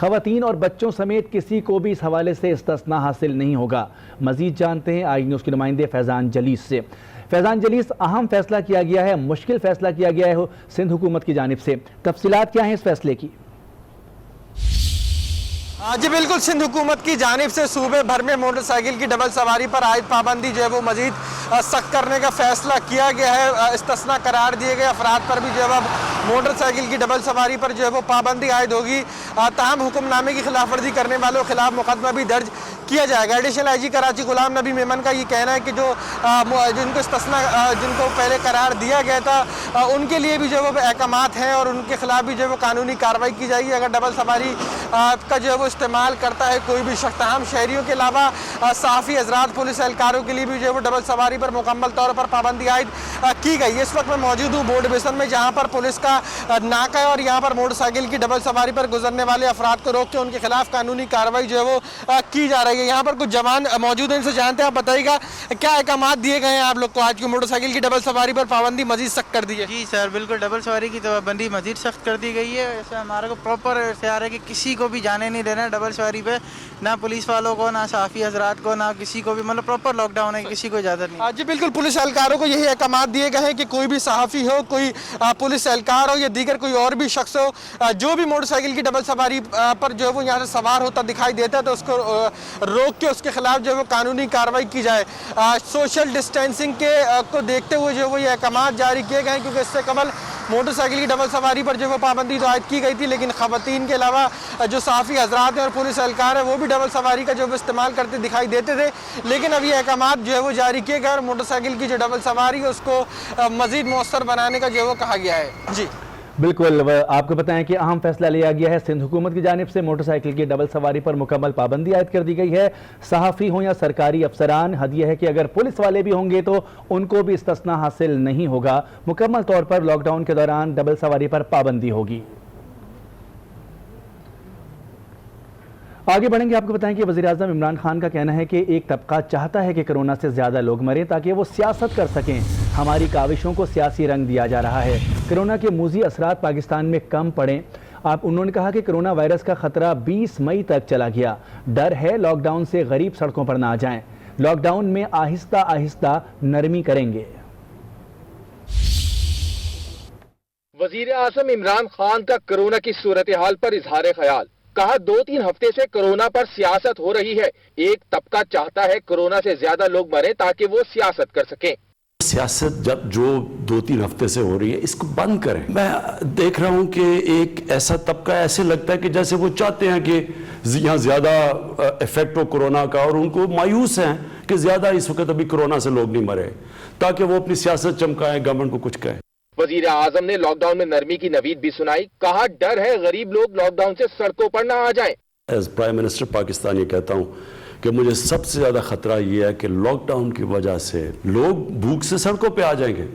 خواتین اور بچوں سمیت کسی کو بھی اس حوالے سے استثناء حاصل نہیں ہوگا۔ مزید جانتے ہیں آئی نیوز کے نمائندے فیضان جلیس سے۔ فیضان جلیس، اہم فیصلہ کیا گیا ہے، مشکل فیصلہ کیا گیا ہے سندھ حکومت کی جانب سے، تفصیلات کیا ہیں اس فیصلے کی؟ جی بالکل، سندھ حکومت کی جانب سے صوبے بھر میں موٹر سائیکل کی ڈبل سواری پر عائد پابندی جو ہے وہ مزید سخت کرنے کا فیصلہ کیا گیا ہے۔ استثناء قرار دیے گئے افراد پر بھی جو ہے موٹر سائیکل کی ڈبل سواری پر جو ہے وہ پابندی عائد ہوگی۔ تاہم حکم نامے کی خلاف ورزی کرنے والوں کے خلاف مقدمہ بھی درج کیا جائے گا۔ ایڈیشنل آئی جی کراچی غلام نبی میمن کا یہ کہنا ہے کہ جن کو استثناء جن کو پہلے قرار دیا گیا تھا ان کے لیے بھی جو ہے وہ احکامات ہیں اور ان کے خلاف بھی جو ہے وہ قانونی کارروائی کی جائے گی اگر ڈبل سواری کا جو ہے وہ استعمال کرتا ہے کوئی بھی شخص۔ تاہم شہریوں کے علاوہ صحافی حضرات، پولیس اہلکاروں کے لیے بھی جو ہے وہ ڈبل سواری پر مکمل طور پر پابندی عائد کی گئی۔ اس وقت میں موجود ہوں بورڈ بیسن میں، جہاں پر پولیس کا ناکہ ہے اور یہاں پر موٹر سائیکل کی ڈبل سواری پر گزرنے والے افراد کو روک کے ان کے خلاف قانونی کارروائی جو ہے وہ کی جا رہی ہے۔ یہاں پر کچھ جوان موجود ہیں، ان سے جانتے ہیں، آپ بتائیے گا کیا احکامات دیے گئے ہیں آپ لوگ کو آج کی موٹر سائیکل کی ڈبل سواری پر پابندی مزید سخت کر دی ہے؟ جی سر، بالکل ڈبل سواری کی پابندی مزید سخت کر دی گئی ہے۔ ایسے ہمارے کو پراپر اختیار ہے کہ کسی کو بھی جانے نہیں دینا ہے ڈبل سواری پہ، نہ پولیس والوں کو، نہ صحافی حضرات کو، نہ کسی کو بھی، مطلب پراپر لاک ڈاؤن ہے، کسی کو اجازت نہیں۔ جی بالکل، پولیس اہلکاروں کو یہی احکامات دیے گئے ہیں کہ کوئی بھی صحافی ہو، کوئی پولیس اہلکار ہو یا دیگر کوئی اور بھی شخص ہو، جو بھی موٹر سائیکل کی ڈبل سواری پر جو ہے وہ یہاں سے سوار ہوتا دکھائی دیتا ہے تو اس کو روک کے اس کے خلاف جو ہے وہ قانونی کارروائی کی جائے۔ سوشل ڈسٹینسنگ کو دیکھتے ہوئے جو ہے وہ یہ احکامات جاری کیے گئے ہیں، کیونکہ اس سے قبل موٹر سائیکل کی ڈبل سواری پر جو ہے وہ پابندی تو عائد کی گئی تھی، لیکن خواتین کے علاوہ جو صحافی حضرات ہیں اور پولیس اہلکار ہیں وہ بھی ڈبل سواری کا جو ہے استعمال کرتے دکھائی دیتے تھے، لیکن اب یہ احکامات جو ہے وہ جاری کیے گئے اور موٹر سائیکل کی جو ڈبل سواری ہے اس کو مزید مؤثر بنانے کا جو ہے وہ کہا گیا ہے۔ جی بالکل، آپ کو بتائیں کہ اہم فیصلہ لیا گیا ہے سندھ حکومت کی جانب سے، موٹر سائیکل کی ڈبل سواری پر مکمل پابندی عائد کر دی گئی ہے۔ صحافی ہوں یا سرکاری افسران، حد یہ ہے کہ اگر پولیس والے بھی ہوں گے تو ان کو بھی استثناء حاصل نہیں ہوگا۔ مکمل طور پر لاک ڈاؤن کے دوران ڈبل سواری پر پابندی ہوگی۔ آگے بڑھیں گے، آپ کو بتائیں کہ وزیراعظم عمران خان کا کہنا ہے کہ ایک طبقہ چاہتا ہے کہ کرونا سے زیادہ لوگ مریں تاکہ وہ سیاست کر سکیں۔ ہماری کاوشوں کو سیاسی رنگ دیا جا رہا ہے۔ کرونا کے موذی اثرات پاکستان میں کم پڑیں۔ انہوں نے کہا کہ کرونا وائرس کا خطرہ 20 مئی تک چلا گیا۔ ڈر ہے لاک ڈاؤن سے غریب سڑکوں پر نہ آ جائیں۔ لاک ڈاؤن میں آہستہ آہستہ نرمی کریں گے۔ وزیر اعظم عمران خان کا کرونا کی صورتحال پر اظہار خیال، کہا 2-3 ہفتے سے کرونا پر سیاست ہو رہی ہے، ایک طبقہ چاہتا ہے کرونا سے زیادہ لوگ مریں تاکہ وہ سیاست کر سکیں۔ سیاست جب جو 2-3 ہفتے سے ہو رہی ہے اس کو بند کریں۔ میں دیکھ رہا ہوں کہ ایک ایسا طبقہ ایسے لگتا ہے کہ جیسے وہ چاہتے ہیں کہ یہاں زیادہ ایفیکٹ ہو کرونا کا، اور ان کو مایوس ہیں کہ زیادہ اس وقت ابھی کرونا سے لوگ نہیں مرے، تاکہ وہ اپنی سیاست چمکائیں، گورنمنٹ کو کچھ کہیں۔ وزیر اعظم نے لاک ڈاؤن میں نرمی کی نوید بھی سنائی، کہا ڈر ہے غریب لوگ لاک ڈاؤن سے سڑکوں پر نہ آ جائیں۔ ایز پرائم منسٹر پاکستان یہ کہتا ہوں کہ مجھے سب سے زیادہ خطرہ یہ ہے کہ لاک ڈاؤن کی وجہ سے لوگ بھوک سے سڑکوں پہ آ جائیں گے،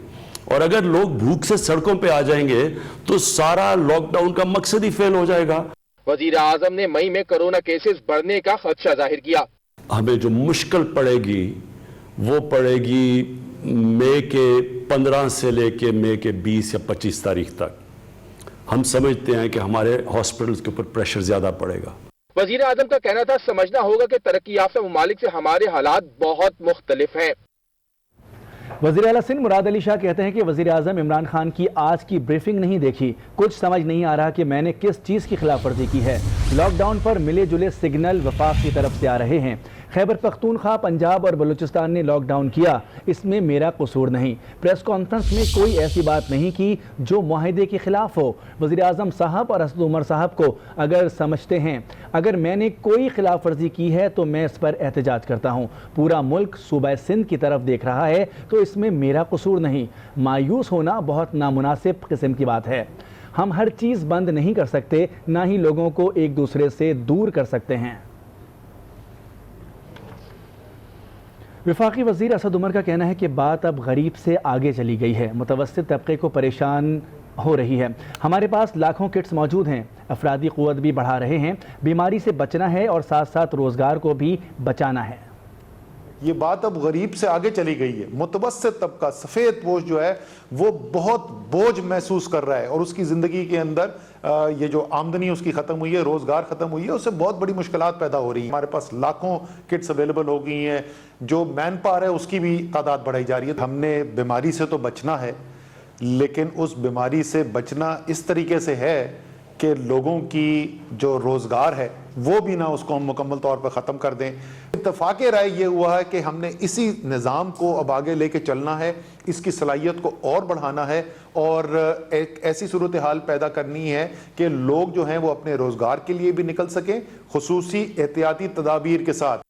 اور اگر لوگ بھوک سے سڑکوں پہ آ جائیں گے تو سارا لاک ڈاؤن کا مقصد ہی فیل ہو جائے گا۔ وزیر اعظم نے مئی میں کرونا کیسز بڑھنے کا خدشہ ظاہر کیا۔ ہمیں جو مشکل پڑے گی وہ پڑے گی مئی کے 15 سے لے کے مئی کے 20 یا 25 تاریخ تک۔ ہم سمجھتے ہیں کہ ہمارے ہاسپٹلز کے اوپر پریشر زیادہ پڑے گا۔ وزیر اعظم کا کہنا تھا سمجھنا ہوگا کہ ترقی یافتہ ممالک سے ہمارے حالات بہت مختلف ہیں۔ وزیر اعلیٰ سندھ مراد علی شاہ کہتے ہیں کہ وزیر اعظم عمران خان کی آج کی بریفنگ نہیں دیکھی، کچھ سمجھ نہیں آ رہا کہ میں نے کس چیز کی خلاف ورزی کی ہے۔ لاک ڈاؤن پر ملے جلے سگنل وفاق کی طرف سے آ رہے ہیں۔ خیبر پختونخوا، پنجاب اور بلوچستان نے لاک ڈاؤن کیا، اس میں میرا قصور نہیں۔ پریس کانفرنس میں کوئی ایسی بات نہیں کی جو معاہدے کے خلاف ہو۔ وزیر اعظم صاحب اور اسد عمر صاحب کو اگر سمجھتے ہیں اگر میں نے کوئی خلاف ورزی کی ہے تو میں اس پر احتجاج کرتا ہوں۔ پورا ملک صوبہ سندھ کی طرف دیکھ رہا ہے تو اس میں میرا قصور نہیں۔ مایوس ہونا بہت نامناسب قسم کی بات ہے۔ ہم ہر چیز بند نہیں کر سکتے، نہ ہی لوگوں کو ایک دوسرے سے دور کر سکتے ہیں۔ وفاقی وزیر اسد عمر کا کہنا ہے کہ بات اب غریب سے آگے چلی گئی ہے، متوسط طبقے کو پریشان ہو رہی ہے۔ ہمارے پاس لاکھوں کٹس موجود ہیں، افرادی قوت بھی بڑھا رہے ہیں، بیماری سے بچنا ہے اور ساتھ ساتھ روزگار کو بھی بچانا ہے۔ یہ بات اب غریب سے آگے چلی گئی ہے. متوسط طبقہ سفید پوش جو ہے وہ بہت بوجھ محسوس کر رہا ہے اور اس کی زندگی کے اندر یہ جو آمدنی اس کی ختم ہوئی ہے, روزگار ختم ہوئی ہے, اس سے بہت بڑی مشکلات پیدا ہو رہی ہیں. ہمارے پاس لاکھوں کٹس اویلیبل ہو گئی ہیں, جو مین پاور ہے اس کی بھی تعداد بڑھائی جا رہی ہے. ہم نے بیماری سے تو بچنا ہے, لیکن اس بیماری سے بچنا اس طریقے سے ہے کہ لوگوں کی جو روزگار ہے وہ بھی نہ اس کو ہم مکمل طور پر ختم کر دیں. اتفاق رائے یہ ہوا ہے کہ ہم نے اسی نظام کو اب آگے لے کے چلنا ہے, اس کی صلاحیت کو اور بڑھانا ہے اور ایک ایسی صورتحال پیدا کرنی ہے کہ لوگ جو ہیں وہ اپنے روزگار کے لیے بھی نکل سکیں, خصوصی احتیاطی تدابیر کے ساتھ.